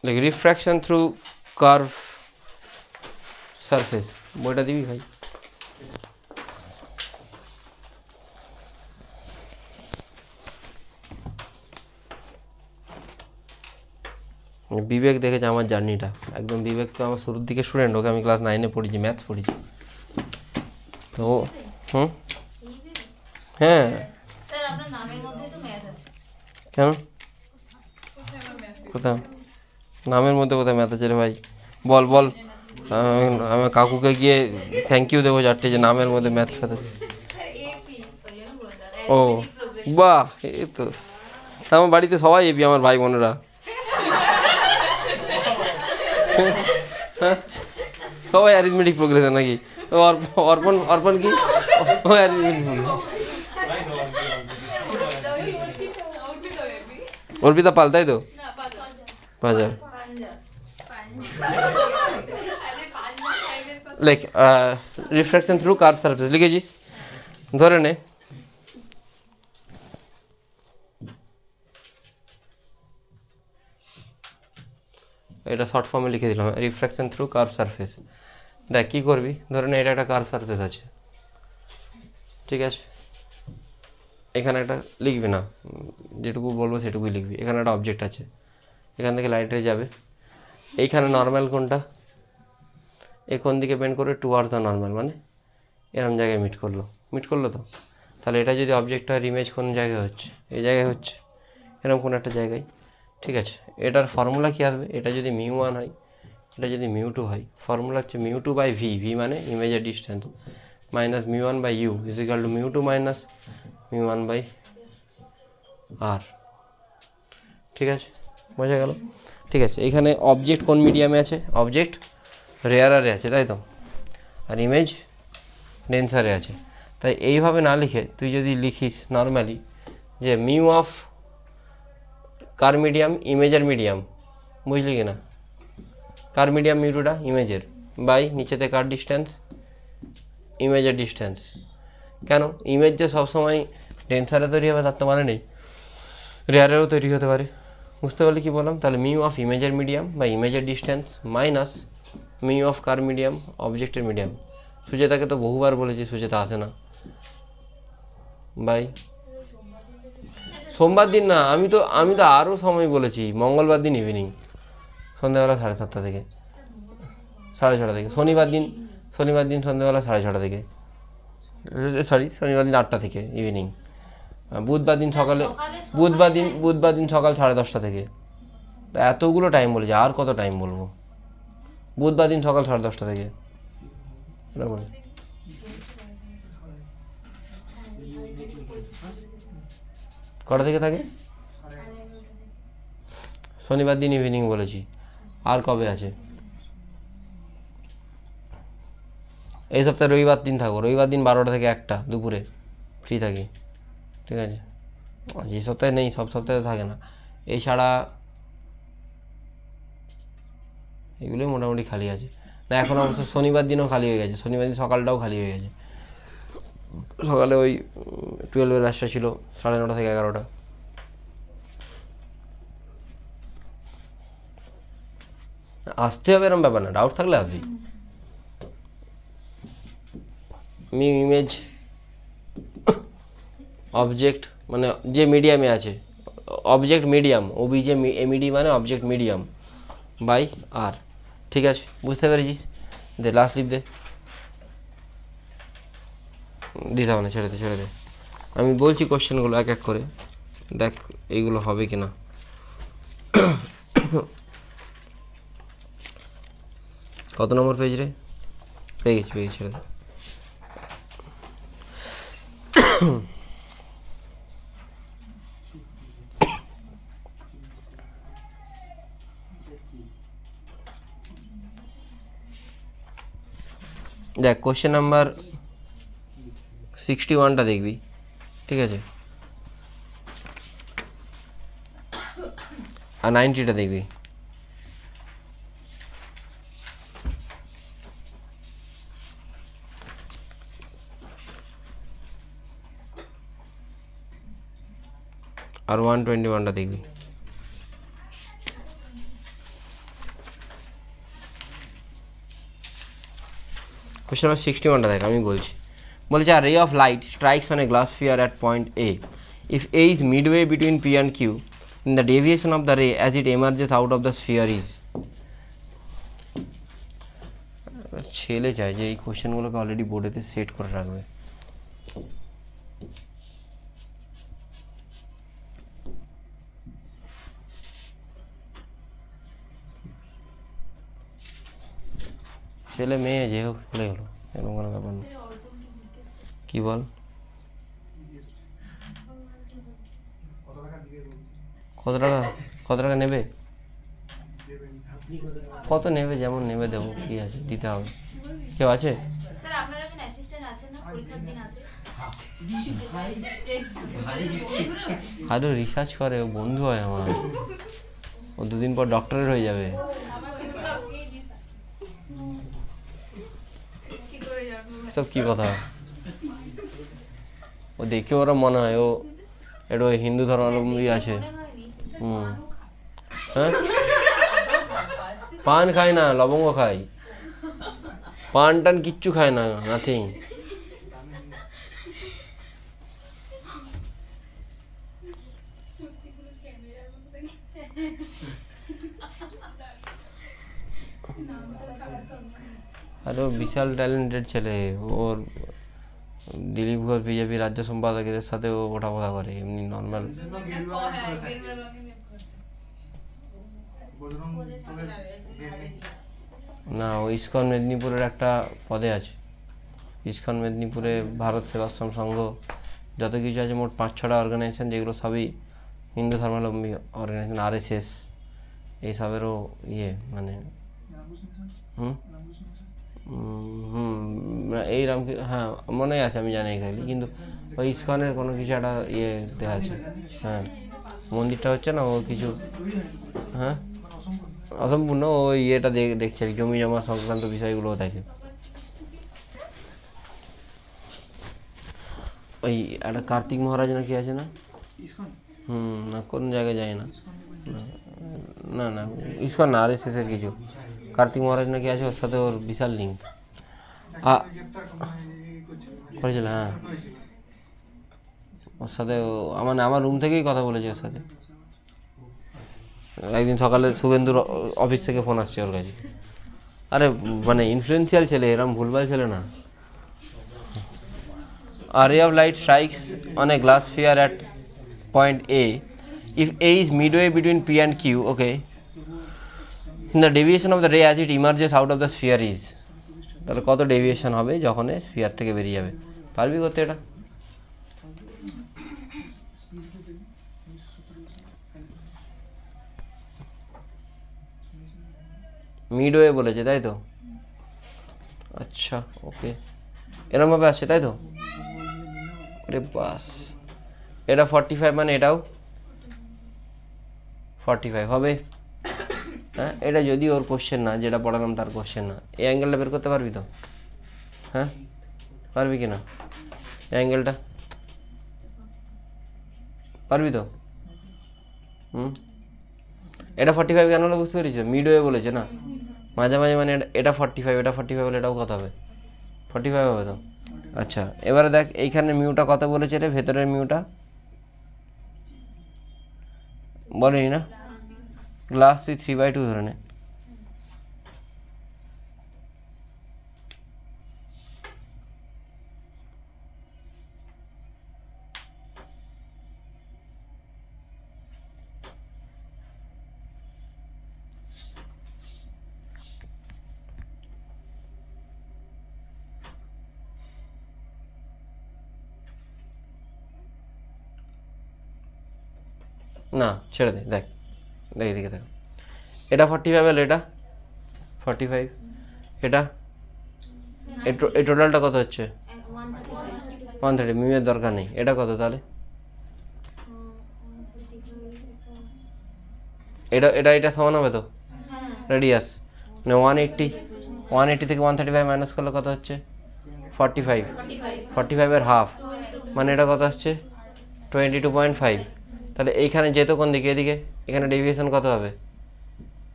Like refraction through curve surface, বইটা দিবি ভাই? বিবেক দেখেছে আমার জার্নিটা একদম। বিবেক তো আমার শুরুর দিকে স্টুডেন্ট, ওকে আমি ক্লাস 9-এ পড়েছি, ম্যাথস পড়েছি তো। হুম, হ্যাঁ। কেন? কোথাও নামের মধ্যে কোথায় ম্যাথ আছে রে ভাই? বল বল, আমি কাকুকে গিয়ে থ্যাংক ইউ দেবো 4টে যে নামের মধ্যে ম্যাথ ফ্যাথ আছে। ও বাহ, এই তো আমার বাড়িতে সবাই এবি, আমার ভাই বোনেরা। হ্যাঁ, সবাই অ্যারিথমেটিক প্রোগ্রেশন নাকি? অর্পণ, অর্পণ কি? ও অ্যারিথমেটিক প্রোগ্রেশন। অর্পিতা পাল, তাই তো? Punjab. Like refraction through curve surface লিখেছিস? ধরে নে এটা শর্ট ফর্মে লিখে দিলাম, রিফ্র্যাকশন থ্রু কার্ভ সারফেস। দেখ কী করবি, ধরে নে এটা একটা কার্ভ সারফেস আছে, ঠিক আছে? এখানে একটা লিখবি না, যেটুকু বলবো সেটুকুই লিখবি। এখানে একটা অবজেক্ট আছে, এখান থেকে লাইট রে যাবে, এইখানে নর্মাল কোনটা? এ কোন দিকে বেন্ড করে টুয়ার্ডস দ্য নর্মাল, মানে এরম জায়গায় মিট করলো তো। তাহলে এটা যদি অবজেক্ট হয়, ইমেজ কোন জায়গায় হচ্ছে? এই জায়গায় হচ্ছে, এরকম কোনো একটা জায়গায়, ঠিক আছে? এটার ফর্মুলা কী আসবে? এটা যদি μ1 হয়, এটা যদি μ2 হয়, ফর্মুলা হচ্ছে μ2/v, v মানে ইমেজের distance, minus μ1/u is equal to μ2 minus μ1/r, ঠিক আছে? বোঝা গেল? ঠিক আছে, এখানে অবজেক্ট কোন মিডিয়ামে আছে? অবজেক্ট রেয়ারারে আছে, তাই তো? আর ইমেজ ডেন্সারে আছে। তাই এইভাবে না লিখে তুই যদি লিখিস নর্মালি যে মিউ অফ কার মিডিয়াম, ইমেজের মিডিয়াম, বুঝলি কি না? কার মিডিয়াম মিউটুটা ইমেজের, বাই নিচেতে কার ডিস্টেন্স, ইমেজের ডিস্টেন্স। কেন? ইমেজ যে সবসময় ডেন্সারে তৈরি হবে তার তো মানে নেই, রেয়ারেও তৈরি হতে পারে। বুঝতে পারলি কী বললাম? তাহলে মিউ অফ ইমেজের মিডিয়াম বা ইমেজের distance minus mu of car medium, অবজেক্টের মিডিয়াম। সুচেতাকে তো বহুবার বলেছি, সুচেতা আসে না বাই। সোমবার দিন না, আমি তো আরও সময় বলেছি, মঙ্গলবার দিন ইভিনিং সন্ধ্যাবেলা 7:30 থেকে 6:30 থেকে। শনিবার দিন সন্ধ্যাবেলা 6:30 থেকে, শনিবার দিন 8টা থেকে ইভিনিং। বুধবার দিন সকালে, বুধবার দিন সকাল 10:30 থেকে। এতগুলো টাইম বলেছি, আর কত টাইম বলবো? বুধবার দিন সকাল 10:30 থেকে বলে। কটা থেকে থাকে? শনিবার দিন ইভিনিং বলেছি। আর কবে আছে? এই সপ্তাহে রবিবার দিন থাকো, রবিবার দিন 12টা থেকে 1টা দুপুরে ফ্রি থাকি, ঠিক আছে? যে সপ্তাহে নেই, সব সপ্তাহে থাকে না। এই ছাড়া এগুলোই মোটামুটি খালি আছে। না এখন অবশ্য শনিবার দিনও খালি হয়ে গেছে, শনিবার দিন সকালটাও খালি হয়ে গেছে। সকালে ওই 12-এর ব্যাচটা ছিল 9:30 থেকে 11টা। আসতে হবে এরকম ব্যাপার না, ডাউট থাকলে আসবি। ইমেজ অবজেক্ট মানে যে মিডিয়ামে আছে, অবজেক্ট মিডিয়াম, ওবি যে এমইডি মানে অবজেক্ট মিডিয়াম বাই আর, ঠিক আছে? বুঝতে পেরেছিস? দে লাস্ট লিপ দে, দিতে হবে না, ছেড়ে দে। আমি বলছি কোশ্চেনগুলো এক এক করে, দেখ এইগুলো হবে কি না। কত নম্বর পেজ রে? পেয়ে গেছি, ছেড়ে দে। দেখ কোশ্চেন নাম্বার 61টা দেখবি, ঠিক আছে? আর 90টা দেখবি। আর 121টা দেখবি। কোশ্চেন নাম্বার 61টা দেখ, আমি বলছি। বলছে আর ray of light strikes on a glass sphere at point A, if A is midway between P and Q, in the deviation of the ray as it emerges out of the sphere is. ছেলে চায় যে এই কোশ্চেনগুলোকে already বোর্ডেতে set করে রাখবে। ছেলে মেয়ে যে হোক হলে হলো, এরকম কোনো ব্যাপার না। কি বল, কত টাকা, কত টাকা নেবে, কত নেবে, যেমন নেবে দেবো, কি আছে, দিতে হবে। কেউ আছে? আরও রিসার্চ করে, ও বন্ধু হয় আমার, ও দুদিন পর ডক্টরেট হয়ে যাবে। সব কি কথা, ও দেখে ওরা মনে হয় ও একটু হিন্দু ধর্মাবলম্বী আছে। হ্যাঁ, পান খায় না, লবঙ্গ খায়, পান টান কিচ্ছু খায় না, নাথিং। আরে বিশাল ট্যালেন্টেড ছেলে, ওর দিলীপ ঘোষ বিজেপি রাজ্য সম্পাদকের সাথে ও ওঠা বসা করে, এমনি নর্মাল। না, ও ইস্কন মেদিনীপুরের একটা পদে আছে। ইস্কন মেদিনীপুরে ভারত সেবাশ্রম সংঘ যত কিছু আছে, মোট 5-6টা অর্গানাইজেশন, যেগুলো সবই হিন্দু ধর্মাবলম্বী অর্গানাইজেশন, RSS এইসবেরও ইয়ে, মানে এই রাম, হ্যাঁ মনে আছে, আমি জানি এক্স্যাক্টলি, কিন্তু ওই ইস্কনের কোনো কিছু একটা ইয়ে দেওয়া আছে। হ্যাঁ, মন্দিরটা হচ্ছে না ও কিছু, হ্যাঁ অসম্পূর্ণ, ওই ইয়েটা দেখছে, জমি জমা সংক্রান্ত বিষয়গুলোও দেখে। ওই একটা কার্তিক মহারাজ না কি আছে না, না কোন জায়গায় যায় না, না না ইস্কন না, RSS-এর কিছু, কার্তিক মহারাজ নাকি আছে, ওর সাথে ওর বিশাল লিঙ্ক করেছিল। হ্যাঁ, ওর সাথে আমার রুম থেকেই কথা বলেছে ওর সাথে। একদিন সকালে শুভেন্দুর অফিস থেকে ফোন আসছে ওর কাছে। আরে মানে ইনফ্লুয়েন্সিয়াল ছেলে, এরম ভুলভাল ছেলে না। A ray of light strikes on a glass sphere at point A. If A is midway between P and Q, okay, the deviation of the ray as it emerges out of the sphere is, তাহলে কত deviation হবে যখন sphere থেকে বেরিয়ে যাবে? পারবি করতে এটা? মিডওয়ে বলেছে তাই তো? আচ্ছা ওকে, এরমভাবে আসছে তাই তো? আরে বাস, এটা 45 মানে এটাও 45 হবে। হ্যাঁ, এটা যদি ওর কোশ্চেন না, যেটা পড়ালাম তার কোশ্চেন না, এই অ্যাঙ্গেলটা বের করতে পারবি তো? হ্যাঁ পারবি কি না? এই অ্যাঙ্গেলটা পারবি তো? এটা 45 কেন হলো বুঝতে পেরেছো? মিডওয়ে বলেছে না, মাঝামাঝি, মানে এটা 45, এটা 45 হলে এটাও কত হবে? 45 হবে তো? আচ্ছা এবারে দেখ, এইখানে মিউটা কত বলেছে রে, ভেতরের মিউটা বলেনি না? গ্লাস তুই 3/2 ধরে নে। না ছেড়ে দে, দেখ দেখ এদিকে দেখ, এটা 45 হলে এটা 45, এটা এই টোটালটা কত হচ্ছে? 130, মিউয়ের দরকার নেই। এটা কত তাহলে? এটা সমান হবে তো রেডিয়াস, মানে 180 থেকে 135 মাইনাস করলে কত হচ্ছে? 45, 45-এর হাফ, মানে এটা কত আসছে? 22.5। তাহলে এইখানে যেত কোন দিকে? এদিকে। এখানে ডেভিয়েশন কত হবে?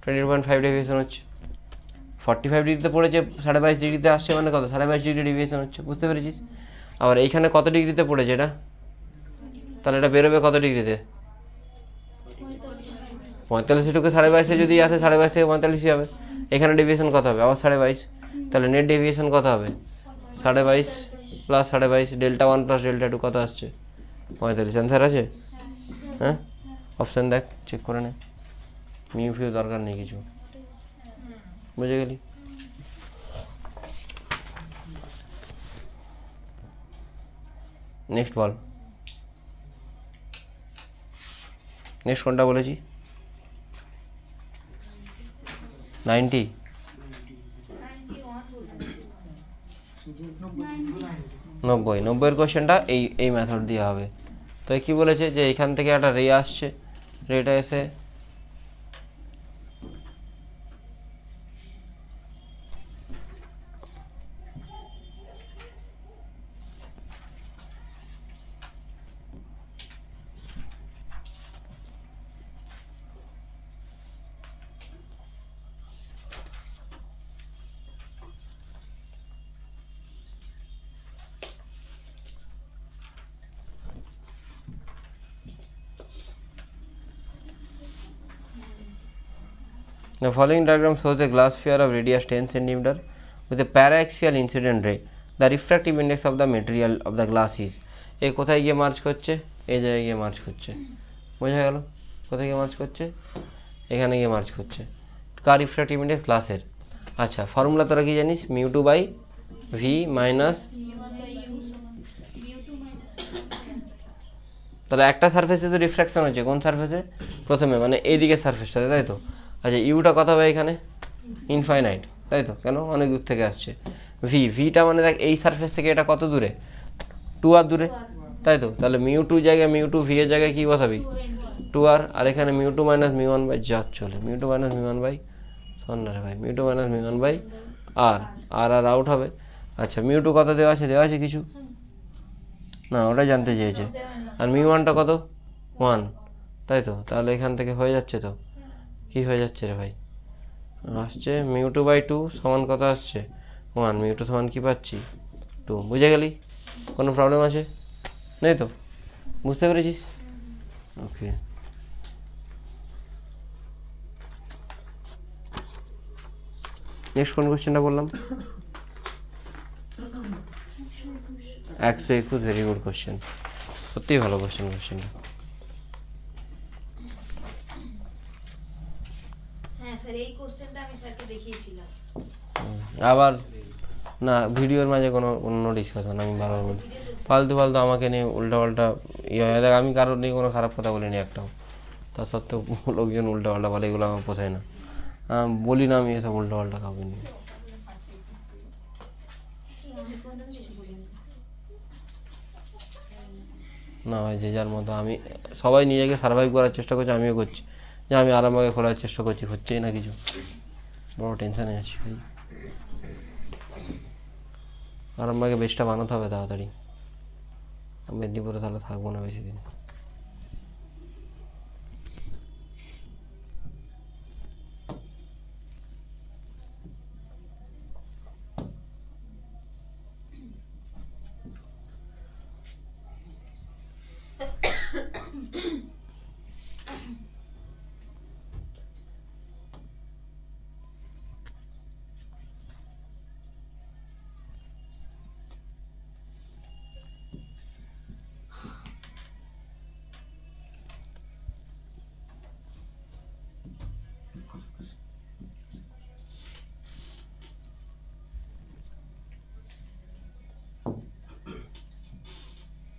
22.5 ডেভিয়েশন হচ্ছে। 45 ডিগ্রিতে পড়েছে 22.5 ডিগ্রিতে আসছে মানে কত 22.5 ডিগ্রি ডেভিয়েশন হচ্ছে, বুঝতে পেরেছিস? আবার এইখানে কত ডিগ্রিতে পড়েছে এটা, তাহলে এটা বেরোবে কত ডিগ্রিতে? 45 টুকু 22.5 যদি আসে 22.5 থেকে 45 হবে, এখানে ডেভিয়েশন কত হবে আবার 22.5, তাহলে নেট ডেভিয়েশন কত হবে 22.5 প্লাস 22.5, ডেল্টা 1 প্লাস ডেল্টা 2 কত আসছে 45। অ্যান্সার আছে? হ্যাঁ, অপশান দেখ, চেক করে নে, মিউ ফিউ দরকার নেই কিছু, বুঝে গেলি? নেক্সট বল, নেক্সট কোনটা বলেছি? 90, 90 কোশ্চেনটা এই মেথড দিয়ে হবে। তো কি বলেছে যে এখান থেকে একটা রে আসছে, রেটা এসে The following diagram shows a glass sphere of radius 10 cm with a paraxial incident ray. The refractive index of the material of the glass is, এই কোথায় গিয়ে মার্চ করছে, এই জায়গায় গিয়ে মার্চ করছে, বোঝা গেল? কোথায় গিয়ে মার্চ করছে, এখানে গিয়ে মার্চ করছে। কার রিফ্র্যাক্টিভ ইন্ডেক্স? গ্লাসের। আচ্ছা, ফর্মুলা তোরা কি জানিস? মিউ2 বাই ভি মাইনাস, তাহলে একটা সারফেসে তো রিফ্র্যাকশন হচ্ছে, কোন সারফেসে? প্রথমে মানে এইদিকে সারফেসটাতে, তাই তো? আচ্ছা, ইউটা কত হবে এখানে? ইনফাইনাইট, তাই তো? কেন? অনেক দূর থেকে আসছে। ভিটা মানে দেখ এই সারফেস থেকে এটা কত দূরে? 2r দূরে, তাই তো? তাহলে মিউ2 জায়গায় মিউ2 ভি এর জায়গায় কী বসাবি? 2r, আর এখানে মিউ2 মাইনাস মিউ1 বাই যা চলে, মিউ2 মাইনাস মিউ1 বাই, শোন না রে ভাই, mu two minus mu one by R R R out হবে। আচ্ছা, মিউ2 কত দেওয়া আছে? দেওয়া আছে কিছু না, ওটাই জানতে চেয়েছে। আর মিউ1টা কত? 1, তাই তো? তাহলে এখান থেকে হয়ে যাচ্ছে তো, কি হয়ে যাচ্ছে রে ভাই? আসছে মিউ2 বাই 2 সমান কত আসছে? 1, মিউ2 সমান কী পাচ্ছি? 2, বুঝে গেলি? কোনো প্রবলেম আছে? নেই তো? বুঝতে পেরেছিস? ওকে, নেক্সট কোন কোশ্চেনটা বললাম? 121, ভেরি গুড কোশ্চেন, সত্যিই ভালো কোশ্চেনটা। আবার না, ভিডিওর মাঝে কোনো অন্য ডিসকাশন আমি ভালো বলি, ফালতু আমাকে নিয়ে উল্টাপাল্টা ইয়ে হয়। দেখ, আমি কারোর নিয়ে কোনো খারাপ কথা বলিনি একটাও, তা সত্ত্বেও লোকজন উল্টাপাল্টা বলে, এগুলো আমার পোষায় না। বলি না আমি এসব উল্টাপাল্টা কাউকে নিয়ে। না ভাই, যে যার মতো, আমি সবাই নিজেকে সার্ভাইভ করার চেষ্টা করছে, আমিও করছি, যে আমি আরামভাবে খোলার চেষ্টা করছি, হচ্ছেই না কিছু, বড় টেনশানে আছি ভাই। আরামবাগে বেশটা বানাতে হবে তাড়াতাড়ি, মেদিনীপুরে তাহলে থাকবো না বেশি দিন।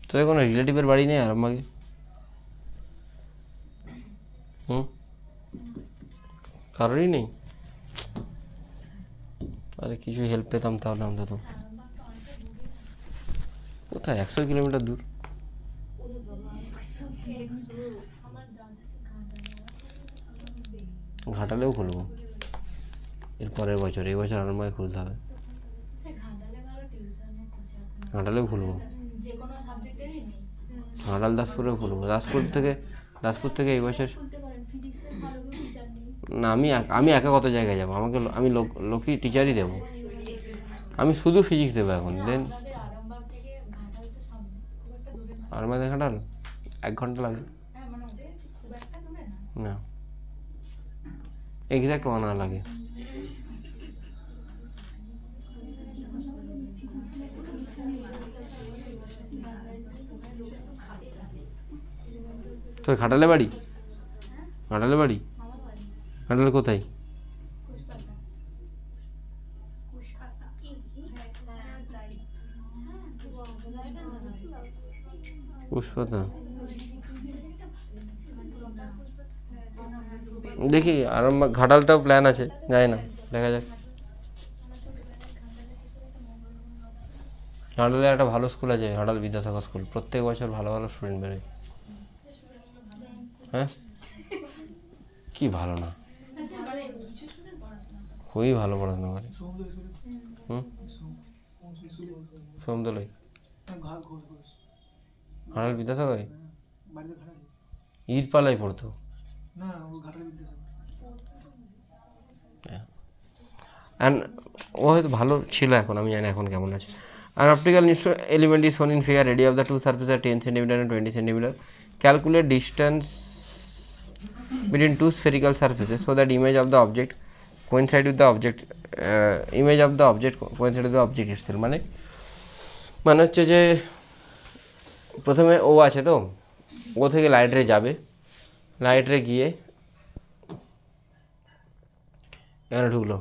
তোদের কোনো রিলেটিভের বাড়ি নেই আরামবাগে? কারোরই নেই? আরে কিছু হেল্প পেতাম তাহলে অন্তত। কোথায়? 100 কিলোমিটার দূর? ঘাটালেও খুলবো এর পরের বছর, এই বছর আরামবাগে খুলতে হবে। ঘাটালেও খুলবো, ঘাটাল দাসপুরেও খুলবো। দাসপুর থেকে এই বছর না, আমি একা কত জায়গায় যাবো? আমাকে আমি লোকই টিচারই দেবো, আমি শুধু ফিজিক্স দেবো এখন। দেন আরামবাগ ঘাটাল 1 ঘন্টা লাগে না, এক্স্যাক্ট 1 hour লাগে। তোর ঘাটালে বাড়ি? ঘাটালে বাড়ি? ঘাটালে কোথায়? পুষ্পতা, দেখি আরামবাগ ঘাটালটাও প্ল্যান আছে, যাই না, দেখা যাক। ঘাটালে একটা ভালো স্কুল আছে, ঘাটাল বিদ্যাসাগর স্কুল, প্রত্যেক বছর ভালো ভালো স্টুডেন্ট বেরোয়। হ্যাঁ, কি ভালো না, খুবই ভালো পড়াশোনা করে। সোমদোলাই ঘাটাল বিদ্যাসাগরে ইরপালাই পড়তো। অ্যান্ড ও হয়তো ভালো ছিল, এখন আমি জানি এখন কেমন আছে। An optical element is shown in figure. Radius of the two surfaces are 10 cm and 20 cm. Calculate distance between two spherical surfaces so that image of the object coincide with the object. Image of the object coincide with the object itself. মানে হচ্ছে যে প্রথমে ও আছে, তো ও থেকে light রে যাবে, light রে গিয়ে এখানে ঢুকলো,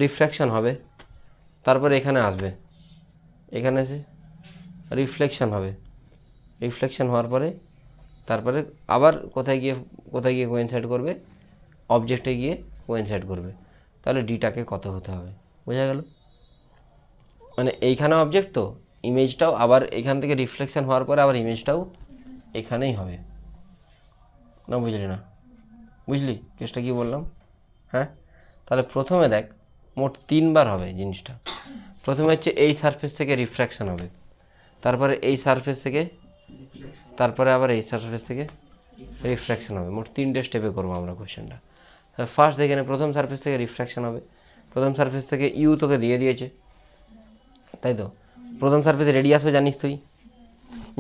রিফ্লেকশন হবে, তারপরে এখানে আসবে, এখানে এসে রিফ্লেকশন হবে, রিফ্লেকশন হওয়ার পরে তারপরে আবার কোথায় গিয়ে কোয়েনসাইড করবে, অবজেক্টে গিয়ে কোয়েনসাইড করবে। তাহলে ডিটাকে কত হতে হবে, বোঝা গেল? মানে এইখানে অবজেক্ট, তো ইমেজটাও আবার এখান থেকে রিফ্লেকশন হওয়ার পরে আবার ইমেজটাও এখানেই হবে না, বুঝলি না? বুঝলি কেসটা কী বললাম? হ্যাঁ, তাহলে প্রথমে দেখ মোট 3 বার হবে জিনিসটা। প্রথমে হচ্ছে এই সারফেস থেকে রিফ্র্যাকশন হবে, তারপরে এই সারফেস থেকে, তারপরে আবার এই সারফেস থেকে রিফ্র্যাকশন হবে। মোট 3টে স্টেপে করবো আমরা কোয়েশ্চেনটা। ফার্স্ট দেখে প্রথম সারফেস থেকে রিফ্র্যাকশন হবে, প্রথম সারফেস থেকে ইউ তোকে দিয়ে দিয়েছে, তাই তো? প্রথম সারফেসে রেডিয়াসও জানিস তুই,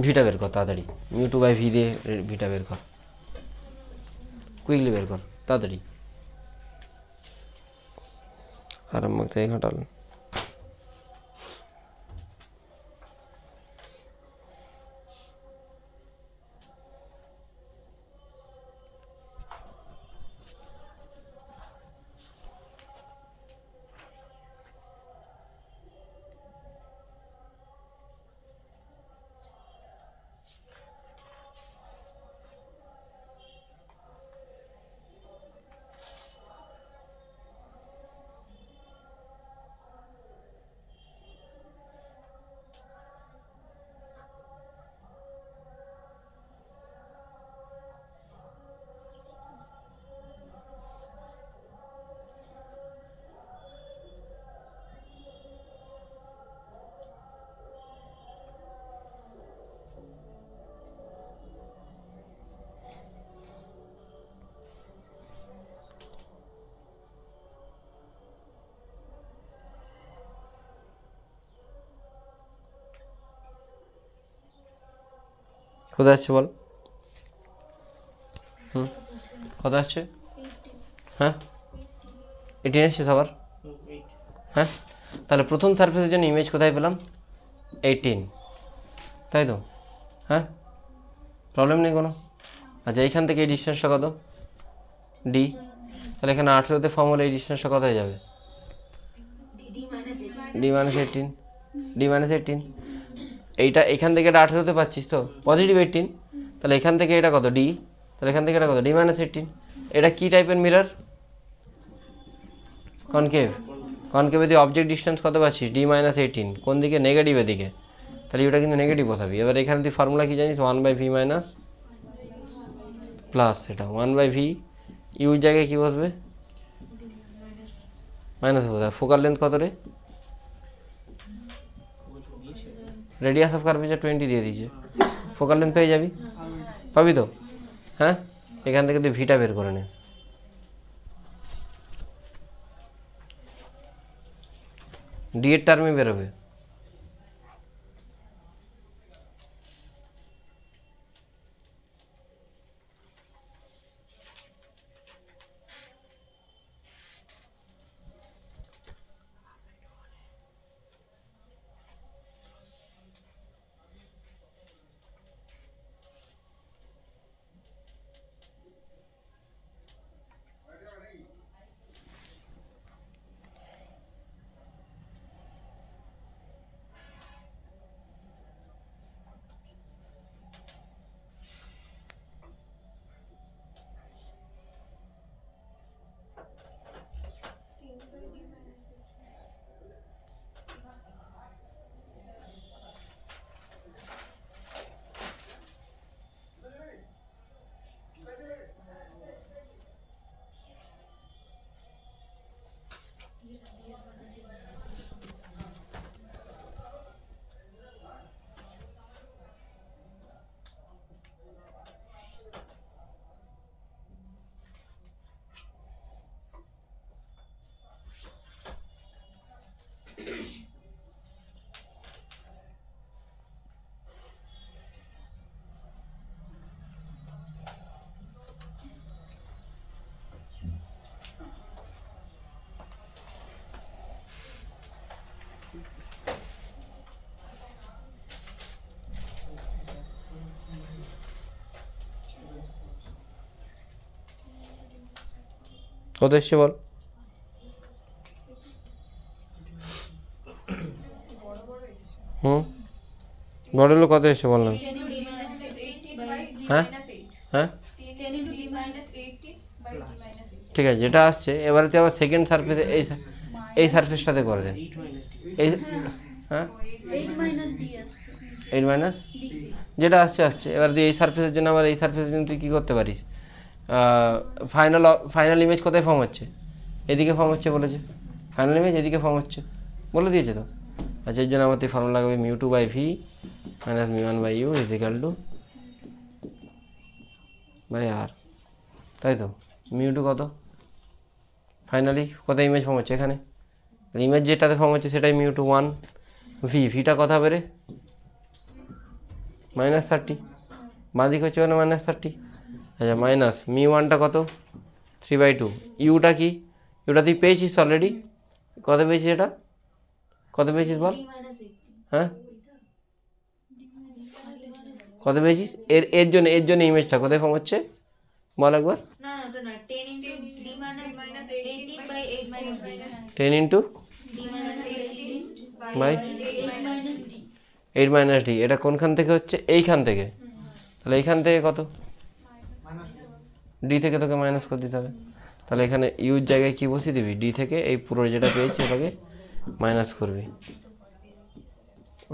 ভিটা বের কর তাড়াতাড়ি, μ2/v দিয়ে ভিটা বের কর, কুইকলি বের কর তাড়াতাড়ি। আরামবাগ থেকে ঘাটাল, কোথায় আসছে বল? কোথায় আসছে? হ্যাঁ, 18 এসছে সবার। হ্যাঁ, তাহলে প্রথম সারফেসের জন্য ইমেজ কোথায় পেলাম? 18, তাই তো? হ্যাঁ, প্রবলেম নেই কোনো। আচ্ছা, এইখান থেকে এই ডিস্টেন্সটা কত? ডি। তাহলে এখানে 18তে ফর্ম হলে এই ডিস্টেন্সটা কত হয়ে যাবে? D minus 18, D minus 18। এইটা এখান থেকে এটা 18তে পাচ্ছিস তো, পজিটিভ 18, তাহলে এখান থেকে এটা কত? ডি। তাহলে এখান থেকে এটা কত? D minus 18। এটা কী টাইপের মিরর? কনকেভ। কনকেভে তুই অবজেক্ট ডিস্টেন্স কত পাচ্ছিস? D minus 18। কোন দিকে? নেগেটিভের দিকে। তাহলে এটা কিন্তু নেগেটিভ বসাবি। এবার এখানে তুই ফর্মুলা কী জানিস? 1/v মাইনাস প্লাস এটা 1/v, ইউর জায়গায় কী বসবে? মাইনাস বসবে। ফোকাল লেন্থ কত রে? রেডিয়াস অফ কার্ভেচার 20 দিয়ে দিয়েছে, ফোকাল লেন্থ পেয়ে যাবি, পাবি তো? হ্যাঁ, এখান থেকে তুই ভিটা বের করে নে। ডি এর টার্মে বেরোবে। কত এসছে বল? বড় হলো কত এসছে বললাম? হ্যাঁ হ্যাঁ ঠিক আছে, যেটা আসছে এবারে তুই আবার সেকেন্ড সারফেসে এই সারফেসটাতে করে দেন। এই হ্যাঁ 8 মাইনাস যেটা আসছে এবার তুই এই সারফেসের জন্য আবার এই সারফেসের জন্য তুই কী করতে পারিস? ফাইনাল ইমেজ কোথায় ফর্ম হচ্ছে? এদিকে ফর্ম হচ্ছে বলেছে, ফাইনাল ইমেজ এদিকে ফর্ম হচ্ছে বলে দিয়েছে তো। আচ্ছা, এর জন্য আমার তুই ফর্মুলা লাগবে μ2 by V minus μ1 by U is equal to by R, তাই তো। μ2 কত? ফাইনালি কোথায় ইমেজ ফর্ম হচ্ছে? এখানে। ইমেজ যেটাতে ফর্ম হচ্ছে সেটাই μ2 1, ভিটা কত হবে রে? -30, বাঁ দিক হচ্ছে মানে -30। আচ্ছা, মাইনাস μ1টা কত? 3/2। ইউটা কি? ইউটা তুই পেয়েছিস অলরেডি। কত পেয়েছিস এটা? কত পেয়েছিস বল? হ্যাঁ কত পেয়েছিস? এর জন্য ইমেজটা কোথায় ফর্ম হচ্ছে বল একবার। 10 ইন্টু বাই 8 মাইনাস ডি। এটা কোনখান থেকে হচ্ছে? এইখান থেকে। তাহলে এইখান থেকে কত? ডি থেকে তোকে মাইনাস করে দিতে হবে। তাহলে এখানে ইউর জায়গায় কি বসিয়ে দিবি? ডি থেকে এই পুরো যেটা পেয়েছি ওটাকে মাইনাস করবি।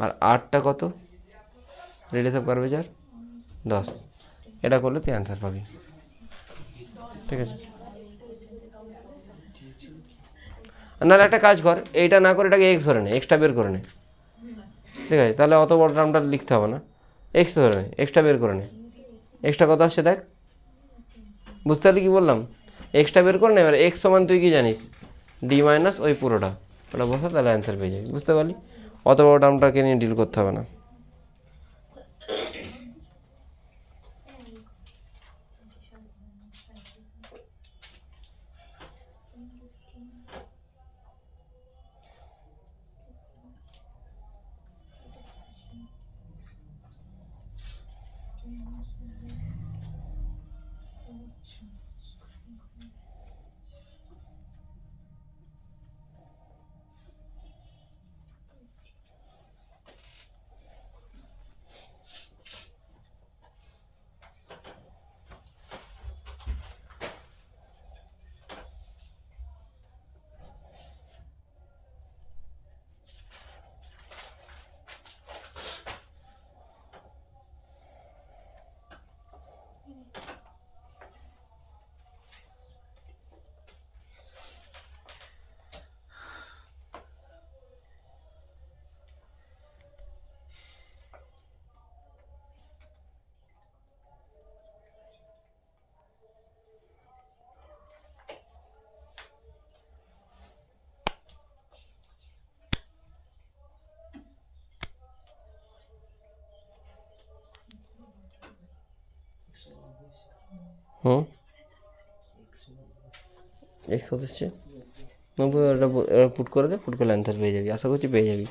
আর আরটা কত? Radius of curvature 10। এটা করলে তুই অ্যান্সার পাবি। ঠিক আছে, নাহলে একটা কাজ কর, এইটা না করে এটাকে এক্স ধরে নে, এক্সট্রা বের করে নে। ঠিক আছে, তাহলে অত বড় টার্মটা লিখতে হবে না, এক্স ধরে নে, এক্সট্রা বের করে নে। এক্সট্রা কত আসছে দেখ, বুঝতে পারলি কী বললাম? এক্সট্রা বের করে নে। এবার এক্স সমান তুই কি জানিস? ডি মাইনাস ওই পুরোটা, ওটা বসা, তাহলে অ্যান্সার পেয়ে যাবি। বুঝতে পারলি? অত বড় টার্মটাকে নিয়ে ডিল করতে হবে না। হুম এক্স কত হচ্ছে 90, ওটা পুট করে দে, পুট করলে অ্যান্সার পেয়ে যাবি, আশা করছি পেয়ে যাবি।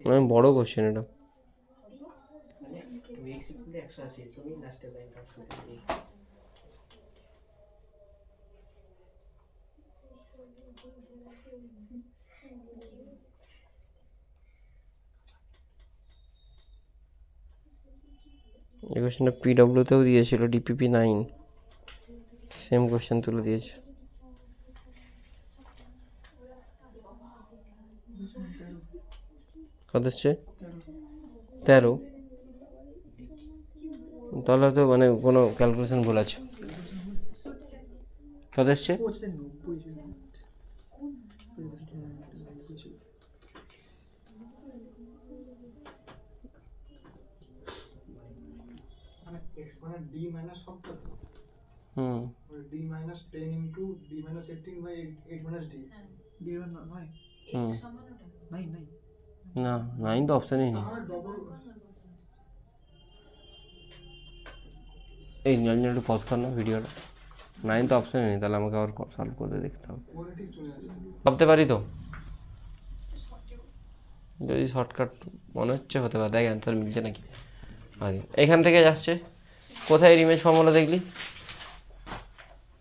মানে বড় কোশ্চেন এটা। এই কোশ্চেনটা পিডব্লিউতেও দিয়েছিল, ডিপিপি 9, সেম কোশ্চেন তুলে দিয়েছে। কত হচ্ছে 13, তাহলে হয়তো মানে কোনো ক্যালকুলেশন ভুল আছে। কত এসছে? হুম না 9 তো অপশানই নেই। এই নিরঞ্জন একটু পজ কর না ভিডিওটা, 9 তো অপশানই নেই, তাহলে আমাকে আবার সলভ করে দেখতে হবে। ভাবতে পারি তো, যদি শর্টকাট মনে হচ্ছে হতে পারে, দেখ অ্যান্সার মিলছে নাকি আগে। এখান থেকে যাচ্ছে, কোথায় ইমেজ ফর্মুলা দেখলি?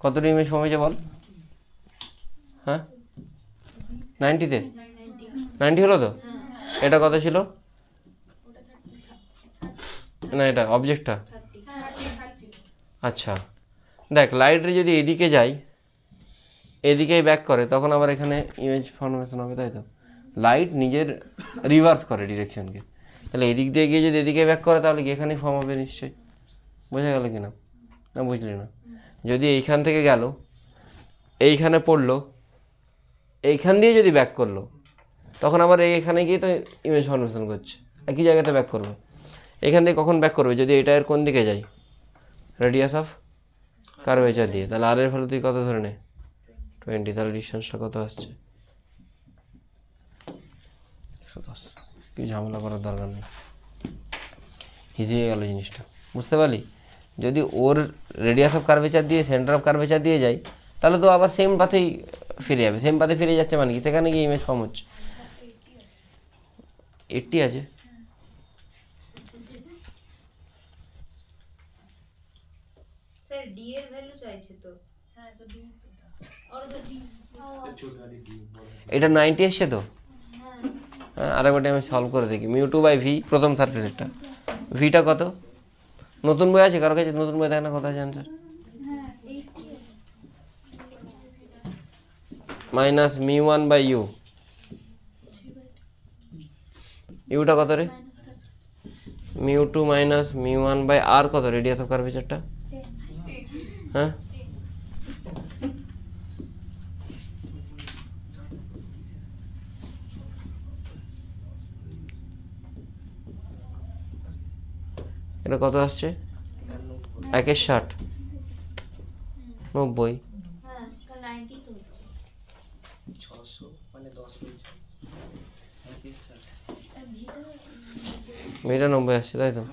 কতটা ইমেজ ফর্ম হয়েছে বল? হ্যাঁ 90-তে 90 হলো তো। এটা কত ছিল না, এটা অবজেক্টটা? আচ্ছা দেখ, লাইটরে যদি এদিকে যাই, এদিকেই ব্যাক করে, তখন আবার এখানে ইমেজ ফর্মেশন হবে, তাই তো? লাইট নিজের রিভার্স করে ডিরেকশনকে, তাহলে এদিক দিয়ে গিয়ে যদি এদিকে ব্যাক করে, তাহলে কি এখানেই ফর্ম হবে নিশ্চয়ই। বোঝা গেল কি না? না বুঝলি না? যদি এইখান থেকে গেল, এইখানে পড়লো, এইখান দিয়ে যদি ব্যাক করলো, তখন আবার এইখানে গিয়ে তো ইমেজ ফর্মেশন করছে, একই জায়গাতে ব্যাক করবে। এখান থেকে কখন ব্যাক করবে? যদি এটা এর কোন দিকে যাই, রেডিয়াস অফ কার্ভেচার দিয়ে, তাহলে আর এর ভ্যালু তুই কত ধরে নে 20, তাহলে ডিস্টেন্সটা কত আসছে 110। কি ঝামেলা করার দরকার নেই, ইজি হয়ে গেল জিনিসটা, বুঝতে পারলি? যদি ওর রেডিয়াস অফ কার্ভেচার দিয়ে সেন্টার অফ কার্ভেচার দিয়ে যাই, তাহলে তো আবার সেম পাথেই ফিরে যাবে। সেম পাথে ফিরে যাচ্ছে মানে কি, সেখানে গিয়ে ইমেজ ফর্ম হচ্ছে। 80 আছে। এটা 90 এসছে তো। হ্যাঁ আরেকবারটি আমি সলভ করে দেখি। μ2/v প্রথম সারফেসেরটা, ভিটা কত? নতুন বই আছে কারো কাছে? নতুন বই দেখ না, কত আছে অ্যান্সার? মাইনাস μ1/u, ইউটা কত রে? μ2 মাইনাস μ1/r কত রেডিয়াস অফ কার্ভেচারটা? হ্যাঁ এটা কত আসছে? 1/60, 90। ভিটা 90 আসছে, তাই তো?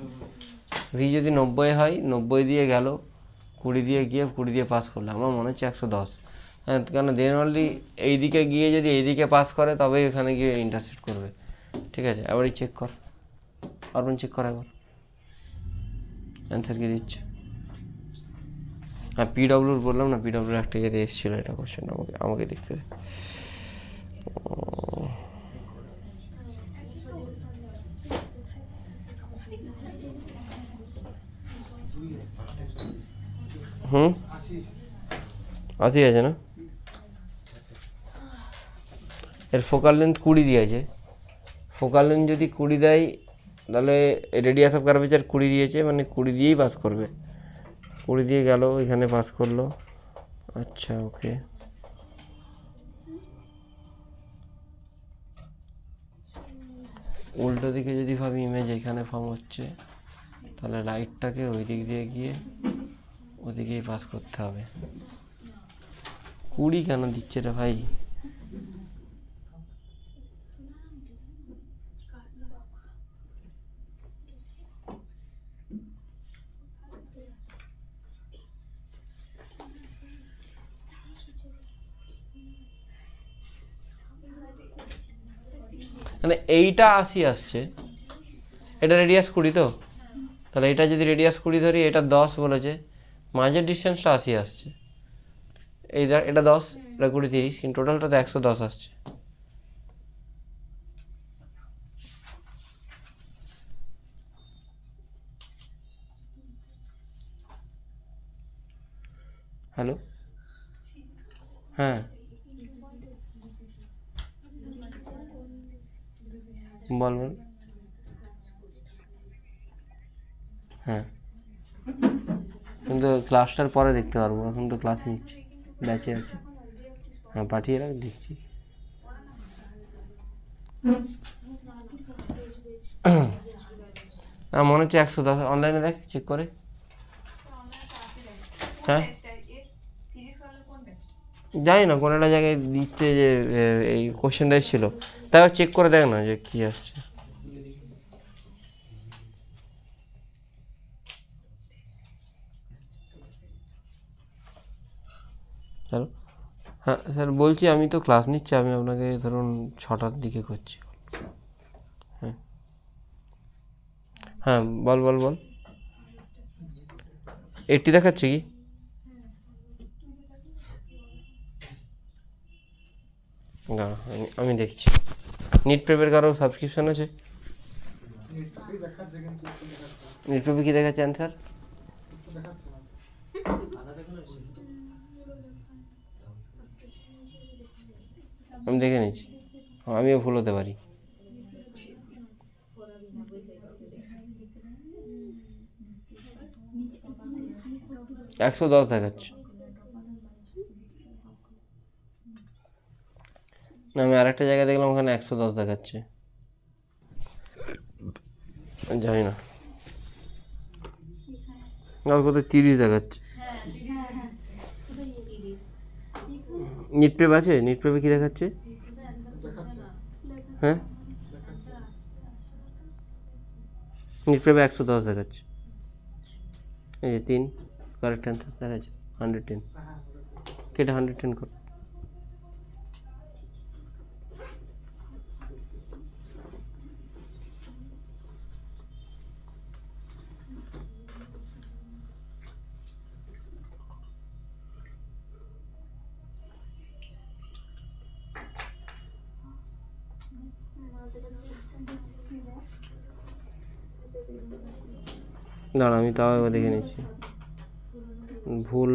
ভি যদি 90 হয়, 90 দিয়ে গেল, 20 দিয়ে গিয়ে 20 দিয়ে পাস করলে, আমার মনে হচ্ছে 110। হ্যাঁ কেন, দেন অনলি এইদিকে গিয়ে যদি এইদিকে পাস করে, তবেই এখানে গিয়ে ইন্টারসেক্ট করবে। ঠিক আছে, এবারই চেক কর, অর্পণ চেক কর একবার অ্যান্সার কি দিচ্ছে। হ্যাঁ পিডব্লিউর বললাম না, পিডব্লিউর একটা ইয়েতে এসেছিলো এটা কোশ্চেন, আমাকে দেখতে দে। আশি আছে না? এর ফোকাল লেন্থ 20 দিয়েছে। ফোকাল লেন্থ যদি 20 দেয়, তাহলে রেডিয়াস অফ কার্ভেচার 20 দিয়েছে, মানে 20 দিয়েই পাস করবে। 20 দিয়ে গেল, এখানে পাস করলো। আচ্ছা ওকে, উল্টো দিকে যদি ভাবি, ইমেজ এখানে ফর্ম হচ্ছে, তাহলে লাইটটাকে ওই দিক দিয়ে গিয়ে ওদিকেই পাস করতে হবে। 20 কেন দিচ্ছে রে ভাই? মানে এইটা 80 আসছে, এটা রেডিয়াস 20 তো, তাহলে এটা যদি রেডিয়াস 20 ধরি, এটা 10 বলেছে, মাঝের ডিস্টেন্সটা 80 আসছে, এটা 10, এটা 20, 30, কিন্তু টোটালটা তো 110 আসছে। হ্যালো, হ্যাঁ বল বল। হ্যাঁ, কিন্তু ক্লাসটার পরে দেখতে পারবো, এখন তো ক্লাস নিচ্ছি, ব্যাচে আছে। হ্যাঁ পাঠিয়ে রাখ, দেখছি। মনে হচ্ছে 110, অনলাইনে দেখ, চেক করে। হ্যাঁ জানি না, কোনো একটা জায়গায় দিচ্ছে যে এই কোশ্চেনটা এসেছিলো, তাই চেক করে দেখ না যে কী আসছে। হ্যালো, হ্যাঁ স্যার বলছি, আমি তো ক্লাস নিচ্ছি, আমি আপনাকে ধরুন 6টার দিকে করছি। হ্যাঁ হ্যাঁ বল বল বল। 80 দেখাচ্ছে কি? দাঁড়া, আমি দেখছি। নিট প্রেপের কারো সাবস্ক্রিপশন আছে? নিট প্রেপে কী দেখাচ্ছে অ্যান্সার? আমি দেখে নিচ্ছি, আমিও ভুল হতে পারি। একশো 10 দেখাচ্ছে। না, আমি আরেকটা জায়গায় দেখলাম, ওখানে 110 দেখাচ্ছে, জানি না। কোথায় 30 দেখাচ্ছে। নিট প্রেপ আছে? নিট প্রেপে কী দেখাচ্ছে? হ্যাঁ নিট প্রেপে 110 দেখাচ্ছে, এই যে 3 কারেক্ট অ্যান্সার দেখাচ্ছে। 110, কেটে 110 কর। দাঁড়া, আমি তাও একবার দেখে নিচ্ছি। ভুল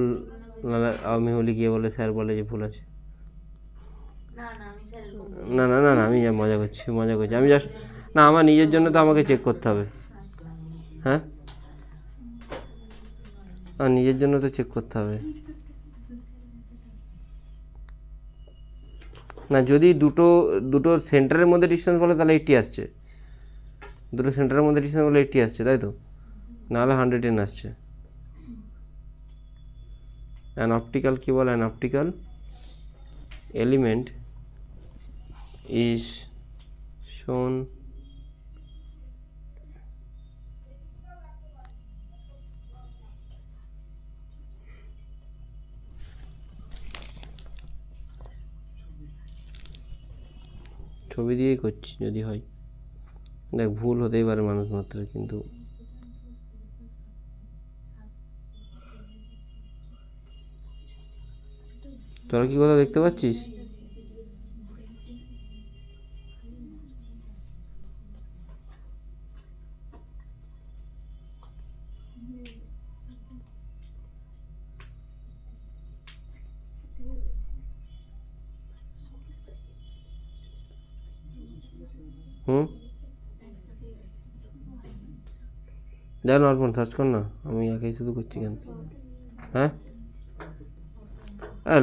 নাহলে আমি হলে গিয়ে বলে স্যার বলে যে ভুল আছে। না না না না, আমি মজা করছি, আমি জাস্ট, না আমার নিজের জন্য তো আমাকে চেক করতে হবে। হ্যাঁ আমার নিজের জন্য তো চেক করতে হবে না। যদি দুটো সেন্টারের মধ্যে ডিস্টেন্স বলে, তাহলে 80 আসছে। দুটো সেন্টারের মধ্যে ডিস্টেন্স বলে 80 আসছে, তাই তো? নাহলে 110 আসছে। অ্যান অপটিক্যাল কী বলে? অ্যান অপটিক্যাল এলিমেন্ট ইজ শোন ছবি দিয়েই করছি, যদি হয় দেখ, ভুল হতেই পারে মানুষ মাত্র, কিন্তু তোরা কি কথা দেখতে পাচ্ছিস? দেখ না অর্পণ, সার্চ কর না, আমি একাই শুধু করছি কেন? হ্যাঁ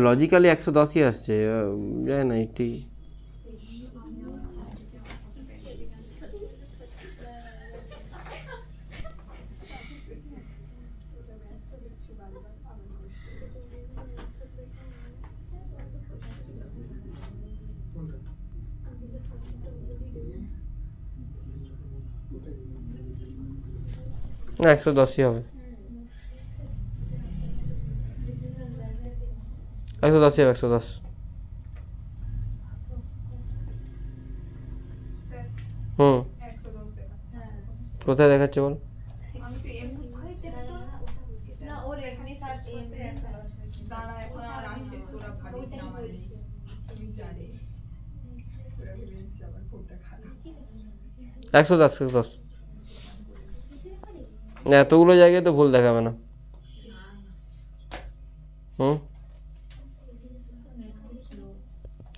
লজিক্যালি 110ই আসছে, যায় না 80। না 110ই হবে, 110ই হবে, 110। হুম, কোথায় দেখাচ্ছে বল? একশো দশ, 110। এতগুলো জায়গায় তো ভুল দেখাবে না। হুম,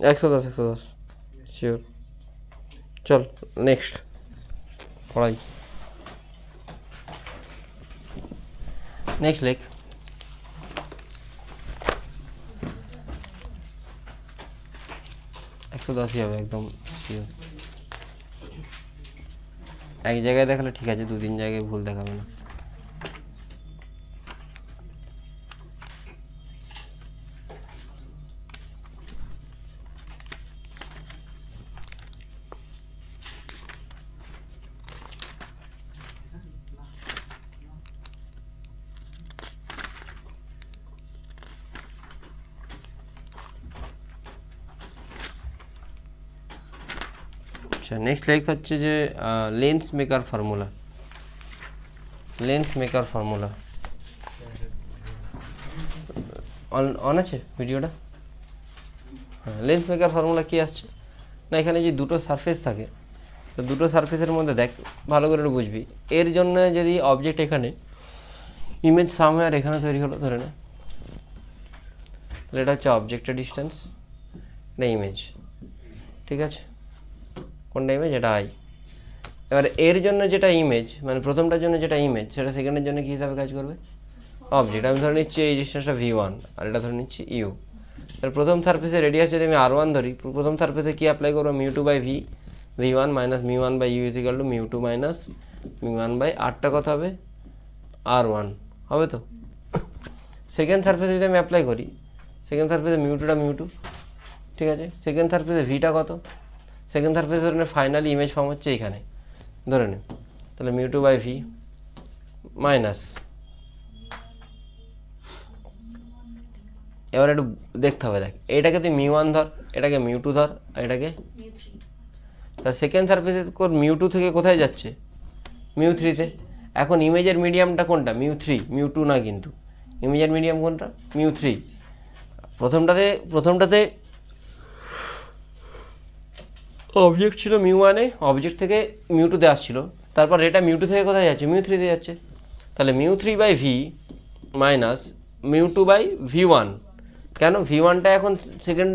110, 110 শিওর। চল নেক্সট পড়াই। নেক্সট লেখ। 110ই হবে একদম শিওর। এক জায়গায় দেখালে ঠিক আছে, 2-3 জায়গায় ভুল দেখাবে না। আচ্ছা, নেক্সট লেখ হচ্ছে যে lens maker formula. Lens maker formula on আছে ভিডিওটা? হ্যাঁ, লেন্স মেকার ফর্মুলা কী আসছে না, এখানে যদি দুটো সারফেস থাকে তো দুটো সারফেসের মধ্যে দেখ ভালো করে বুঝবি। এর জন্য যদি অবজেক্ট এখানে ইমেজ সামওয়্যার এখানে তৈরি হলো ধরে না, তাহলে এটা হচ্ছে অবজেক্টের ডিস্টেন্স, এটা ইমেজ, ঠিক আছে? কোনটা ইমেজ? এটা আই। এবার এর জন্য যেটা ইমেজ, মানে প্রথমটার জন্য যেটা ইমেজ, সেটা সেকেন্ডের জন্য কী হিসাবে কাজ করবে? অবজেক্ট। আমি ধরে নিচ্ছি এই ডিস্টেন্সটা v1 আর এটা ধরে নিচ্ছি ইউ। তাহলে প্রথম সারফেসের রেডিয়াস যদি আমি r1 ধরি, প্রথম সারফেসে কী অ্যাপ্লাই করবো? μ2/v, v1 minus μ1/u is equal to μ2 minus μ1/rটা কত হবে? r1 হবে তো? সেকেন্ড সারফেসে যদি আমি অ্যাপ্লাই করি, সেকেন্ড সারফেসে μ2টা μ2, ঠিক আছে? সেকেন্ড সারফেসে ভিটা কত? সেকেন্ড সারফেসে ধরে ফাইনালি ইমেজ ফর্ম হচ্ছে এইখানে ধরে নে, তাহলে μ2/v মাইনাস, এবার একটু দেখতে হবে, দেখ এটাকে তুই μ1 ধর, এটাকে μ2 ধর, আর এটাকে তার সেকেন্ড সারফেসে μ2 থেকে কোথায় যাচ্ছে? μ3-তে। এখন ইমেজের মিডিয়ামটা কোনটা? μ3, μ2 না কিন্তু। ইমেজের মিডিয়াম কোনটা? μ3। প্রথমটাতে অবজেক্ট ছিল μ1-এ, অবজেক্ট থেকে μ2-তে আসছিল, তারপর এটা μ2 থেকে কোথায় যাচ্ছে? μ3-তে যাচ্ছে। তাহলে μ3/v মাইনাস μ2/v1। কেন? v1টা এখন সেকেন্ড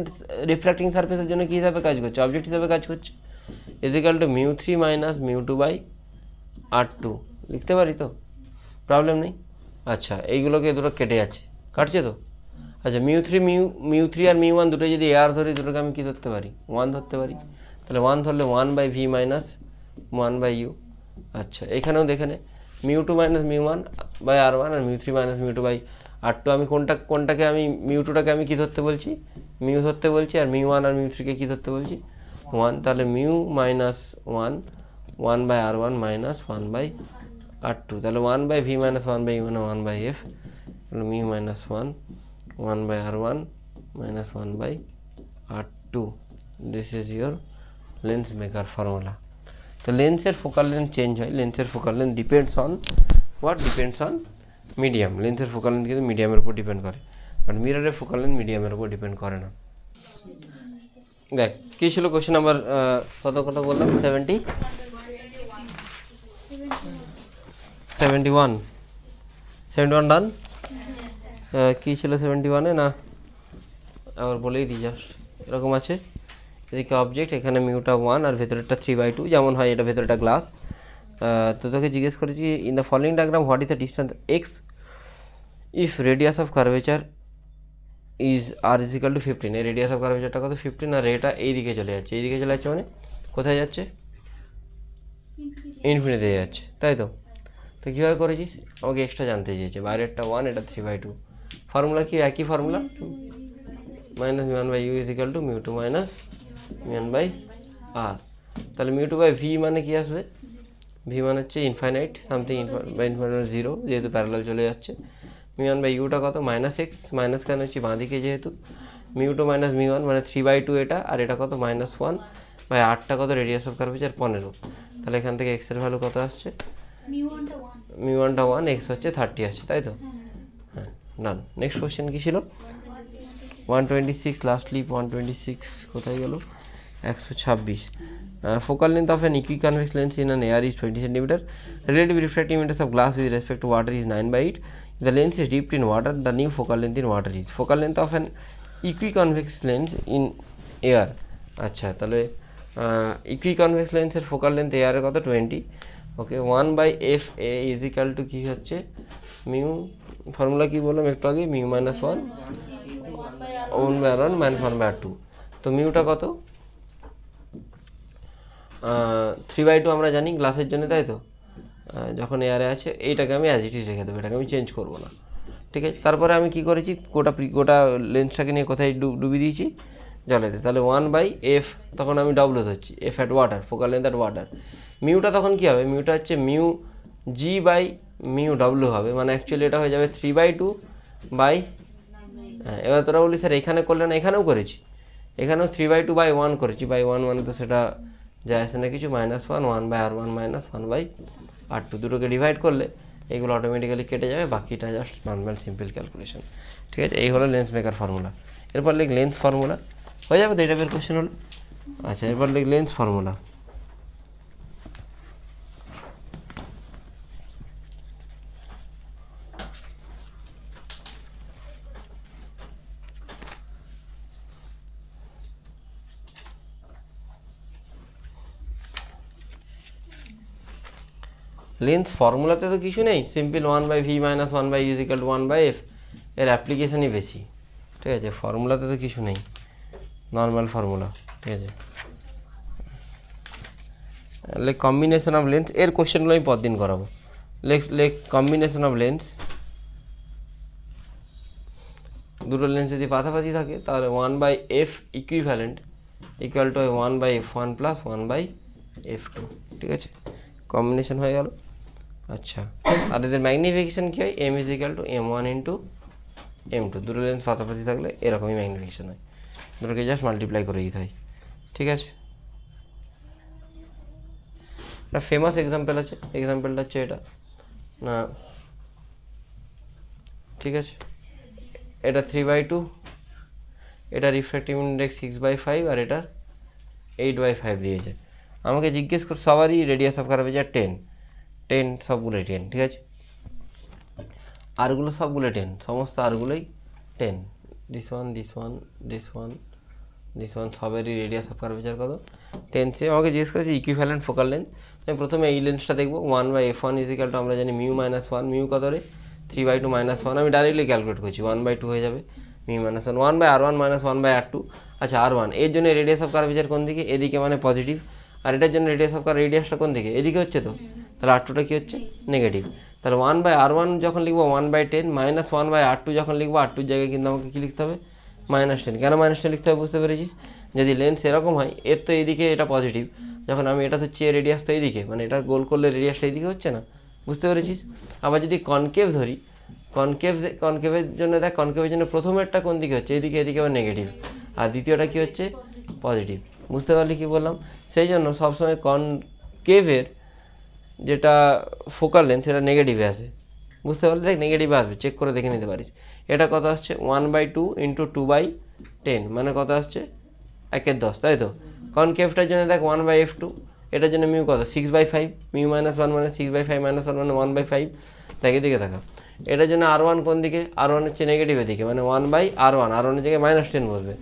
রিফ্র্যাক্টিং সারফেসের জন্য কী হিসাবে কাজ করছে? অবজেক্ট হিসাবে কাজ করছে, ইজিক্যাল টু μ3 মাইনাস μ2/r2। লিখতে পারি তো? প্রবলেম নেই। আচ্ছা, এইগুলোকে দুটো কেটে যাচ্ছে, কাটছে তো? আচ্ছা, μ3 আর μ1 দুটো যদি আর ধরি, দুটোকে আমি কী ধরতে পারি? 1 ধরতে পারি। তাহলে 1 ধরলে 1/v মাইনাস 1/u। আচ্ছা, এখানেও দেখে নে, μ2 মাইনাস μ1/r1 আর μ3 মাইনাস μ2/r2। আমি কোনটাকে আমি μ2টাকে আমি কী ধরতে বলছি? মিউ ধরতে বলছি, আর μ1 আর μ3কে কী ধরতে বলছি? 1। তাহলে μ মাইনাস 1 1/r1 মাইনাস 1/r2। তাহলে 1/v মাইনাস 1/u মানে 1/f। তাহলে μ minus 1 1/r1 minus 1/r2। This is your lens maker formula. তো লেন্সের ফোকাল লেন্থ চেঞ্জ হয়, লেন্সের focal length depends on what? Depends on medium. লেন্সের ফোকাল লেন্থ কিন্তু মিডিয়ামের উপর ডিপেন্ড করে, বাট মিররের ফোকাল লেন্থ মিডিয়ামের উপর ডিপেন্ড করে না। দেখ কী ছিল কোয়েশ্চেন নাম্বার কত বললাম? 71 ডান। কী ছিল 71-এ? না আবার বলেই দিই, জাস্ট এরকম আছে, এদিকে অবজেক্ট, এখানে μটা 1 আর ভেতরেরটা 3/2, যেমন হয় এটা ভেতরেরটা গ্লাস। তো তোকে জিজ্ঞেস করেছি in the following diagram what is the distance x if radius of curvature is r equal to 15। এই রেডিয়াস অফ কার্ভেচারটা কত? 15। আর এটা এইদিকে চলে যাচ্ছে, এইদিকে চলে যাচ্ছে মানে কোথায় যাচ্ছে? ইনফিনিটিতে যাচ্ছে, তাই তো? তো কীভাবে করেছিস? আমাকে এক্সট্রা জানতে চেয়েছে, বাইরেরটা 1, এটা 3/2। ফর্মুলা কি? একই formula, minus μ1/u is equal to μ2 minus μ1/r। তাহলে μ2/v মানে কি আসবে? ভি মানে হচ্ছে ইনফাইনাইট, সামথিং ইনফাইনাইট 0, যেহেতু প্যারালাল চলে যাচ্ছে। μ1/uটা কত? -x, মাইনাস কেন হচ্ছে বাঁ দিকে যেহেতু। μ2 মাইনাস μ1 মানে 3/2 এটা, আর এটা কত? -1 বাই আরটা কত রেডিয়াস অফ কার্ভেচার 15, তাহলে এখান থেকে এক্সের ভ্যালু কত আসছে, μ1টা 1, এক্স হচ্ছে 30 আছে, তাই তো? হ্যাঁ, ডান। নেক্সট কোশ্চেন কী ছিল? 126, লাস্টলি 126 কোথায় গেল, 126। Focal length of an equiconvex lens in an air is 20 cm. Relative refractive index of glass with respect to water is 9/8. The lens is dipped in water. The new focal length in water is, focal length of an equiconvex lens in air। আচ্ছা, তাহলে equiconvex lensের focal length এয়ারে কত, 20। ওকে, 1/fa is equal two কী হচ্ছে, mu, formula কী বললাম একটু আগে, mu minus 1 1/r1 minus 1/r2। তো মিউটা কত, 3/2 আমরা জানি গ্লাসের জন্য, তাই তো? যখন এয়ারে আছে, এইটাকে আমি অ্যাজ ইট ইজ রেখে দেবো, এটাকে আমি চেঞ্জ করবো না, ঠিক আছে? তারপরে আমি কি করেছি, গোটা লেন্সটাকে নিয়ে কোথায় ডুবিয়ে দিয়েছি, জলেতে। তাহলে 1/f, তখন আমি ডব্লু ধরছি, F at water, focal length at water. মিউটা তখন কী হবে, মিউটা হচ্ছে mu G by mu W হবে, মানে অ্যাকচুয়ালি এটা হয়ে যাবে 3/2 বাই, হ্যাঁ, এবার তোরা বলি স্যার এখানে করলে না, এখানেও করেছি, এখানেও 3/2/1 করেছি, বাই 1 মানে তো সেটা যায় আসে না কিছু, -1 1/r1 মাইনাস 1/r2, দুটোকে ডিভাইড করলে এইগুলো অটোমেটিক্যালি কেটে যাবে, বাকিটা জাস্ট নর্মাল সিম্পল ক্যালকুলেশন, ঠিক আছে? এই হলো লেন্স মেকার ফর্মুলা। এরপর লিখ লেন্স ফর্মুলা, হয়ে যাবে তো, এই টাইপের কোশ্চেন হলো। আচ্ছা, এরপর লিখ লেন্স ফর্মুলা। লেন্স ফর্মুলাতে তো কিছু নেই, simple 1/v minus 1/u is equal two 1/f, এর অ্যাপ্লিকেশনই বেশি, ঠিক আছে? ফর্মুলাতে তো কিছু নেই, নর্মাল ফর্মুলা, ঠিক আছে? লাইক কম্বিনেশন অফ লেন্স, এর কোশ্চেনগুলো আমি পরদিন করাবো। লেক কম্বিনেশন অফ লেন্স, দুটো লেন্স যদি পাশাপাশি থাকে তাহলে 1/f equivalent equal to 1/f1 plus 1/f2, ঠিক আছে? কম্বিনেশন হয়ে গেল। আচ্ছা, আর এদের ম্যাগনিফিকেশন কী হয়, m is equal two m1 into m2, দুটো লেন্স পাশাপাশি থাকলে এরকমই ম্যাগনিফিকেশন হয়, দুটোকে জাস্ট মাল্টিপ্লাই করে দিতে হয়, ঠিক আছে? একটা ফেমাস এক্সাম্পল আছে, এক্সাম্পলটা হচ্ছে এটা না, ঠিক আছে? এটা 3/2, এটা রিফ্র্যাক্টিভ ইন্ডেক্স 6/5, আর এটা 8/5 দিয়েছে। আমাকে জিজ্ঞেস কর, সবারই রেডিয়াস অফ কার্ভেচার 10 সবগুলোই 10, ঠিক আছে? আরগুলো সবগুলো 10, সমস্ত আরগুলোই 10, দিস ওয়ান সবেরই রেডিয়াস অফ কার্ভেচার কত, 10। সে আমাকে জিজ্ঞেস করেছে ইকুইভ্যালেন্ট ফোকাল লেন্থ। আমি প্রথমে এই লেন্সটা দেখবো, 1/f1 ইজ ইকাল টু, আমরা জানি মিউ মাইনাস 1, মিউ কত রে, 3/2 মাইনাস 1, আমি ডাইরেক্টলি ক্যালকুলেট করছি, 1/2 হয়ে যাবে, mu minus 1, 1/r1 minus 1/r2। আচ্ছা, r1 এর জন্য রেডিয়াস অফ কার্ভেচার কোন দিকে, এদিকে মানে পজিটিভ, আর এটার জন্য রেডিয়াসটা কোন দিকে, এদিকে হচ্ছে তো, তাহলে r2টা কী হচ্ছে, নেগেটিভ। তাহলে 1/r1 যখন লিখবো 1/10, মাইনাস 1/r2 যখন লিখবো, r2 জায়গায় কিন্তু আমাকে কী লিখতে হবে, -10। কেন -10 লিখতে হবে বুঝতে পেরেছিস? যদি লেন্স এরকম হয়, এর তো এইদিকে এটা পজিটিভ, যখন আমি এটা হচ্ছে রেডিয়াস তো এইদিকে, মানে এটা গোল করলে রেডিয়াসটা এইদিকে হচ্ছে না, বুঝতে পেরেছিস? আবার যদি কনকেভ ধরি, কনকেভের জন্য দেখ, কনকেভের জন্য প্রথমেরটা কোন দিকে হচ্ছে, এইদিকে, এদিকে আবার নেগেটিভ, আর দ্বিতীয়টা কী হচ্ছে, পজিটিভ। বুঝতে পারলি কী বললাম? সেই জন্য সবসময় কনকেভের যেটা ফোকাল লেন্থ সেটা নেগেটিভে আসে, বুঝতে পারলি? দেখ নেগেটিভে আসবে, চেক করে দেখে নিতে পারিস। এটা কত আসছে, 1/2 ইন্টু 2/10, মানে কত আসছে, 1/10, তাই তো? কনকেভটার জন্য দেখ 1/f2, এটার জন্য মিউ কত, 6/5, মিউ মাইনাস 1 মানে 6/5 মাইনাস 1 মানে 1/5, তাকে দিকে থাকা। এটার জন্য r1 কোন দিকে, r1 হচ্ছে নেগেটিভের দিকে, মানে 1/r1, r1-এর জায়গায় -10 বসবে,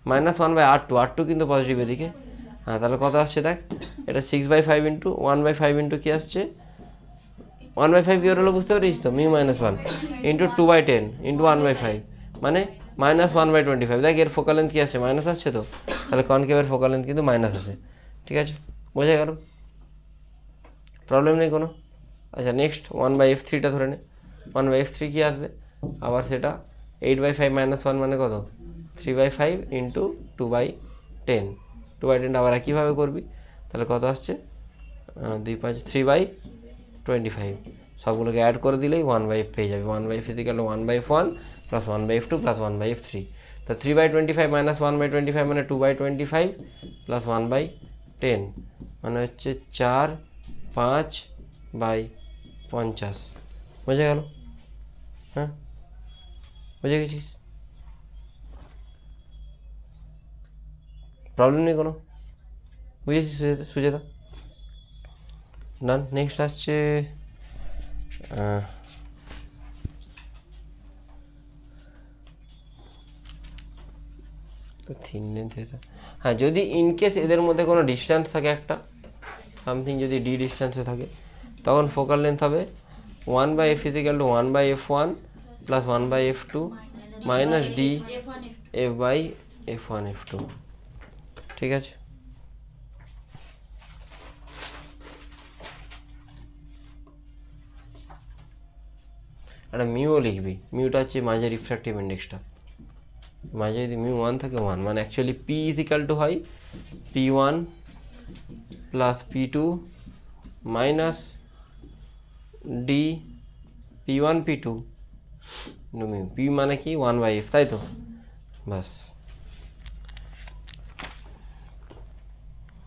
মাইনাস 1/r2 কিন্তু পজিটিভের দিকে। হ্যাঁ, তাহলে কত আসছে দেখ, এটা 6/5 ইন্টু 1/5 ইন্টু কী আসছে, 1/5 কী হলো বুঝতে পারিস তো, মিউ মাইনাস 1 ইন্টু 2/10 ইন্টু 1/5 মানে -1/25। দেখ এর ফোকাল লেন্থ কী আসছে, মাইনাস আসছে তো, তাহলে কনকেভের ফোকাল লেন্থ কিন্তু মাইনাস আছে, ঠিক আছে? বোঝা গেল, প্রবলেম নেই কোনো। আচ্ছা, নেক্সট 1/f3টা ধরে নে, 1/f3 কী আসবে, আবার সেটা 8/5 মাইনাস 1 মানে কত, 3/5 ইন্টু 2/10, 2/10 আবার একইভাবে করবি, তাহলে কত আসছে, 2/5 3/25, সবগুলোকে অ্যাড করে দিলেই 1/f পেয়ে যাবে। 1/f equal to 1/f1 plus 1/f2 plus 1/f3, তা 3/25 মাইনাস 1/25 মানে 2/25 প্লাস 1/25, 10 মানে হচ্ছে 4/5/50 বুঝে গেল? হ্যাঁ, বুঝে গেছিস? প্রবলেম নেই কোনো? বুঝেছিস সুজেতা? ডান। নেক্সট আসছে তো থিন লেন্থ। হ্যাঁ, যদি ইনকেস এদের মধ্যে কোনো ডিস্ট্যান্স থাকে, একটা সামথিং যদি ডি ডিস্ট্যান্সে থাকে, তখন ফোকাল লেন্থ হবে 1/f = 1/f1 + 1/f2 - d f/f1 f2। ঠিক আছে? একটা মিউও লিখবি। মিউটা হচ্ছে মাঝে রিফ্র্যাক্টিভ ইন্ডেক্সটা। মাঝে যদি মিউ 1 থাকে, 1 মানে অ্যাকচুয়ালি p = হয় p1 + p2 - d p1 p2 mu. p মানে কি 1/f, তাই তো? বাস।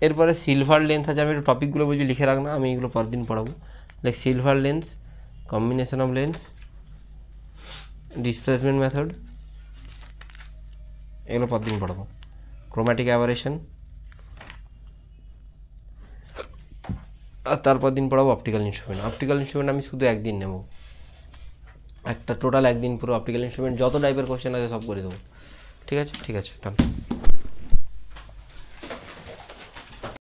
এরপরে সিলভার লেন্স আছে। আমি একটু টপিকগুলো বলছি, লিখে রাখ না, আমি এগুলো পরের দিন পড়াবো। Like silver lens, combination of lens, displacement method, এগুলো পরের দিন পড়াবো। ক্রোম্যাটিক অ্যাবারেশন, আর তারপর দিন পড়াবো অপটিক্যাল ইনস্ট্রুমেন্ট। অপটিক্যাল ইনস্ট্রুমেন্ট আমি শুধু একদিন নেব, একটা টোটাল একদিন পুরো অপটিক্যাল ইনস্ট্রুমেন্ট যত টাইপের কোশ্চেন আছে সব করে দেবো। ঠিক আছে? ঠিক আছে, ডান।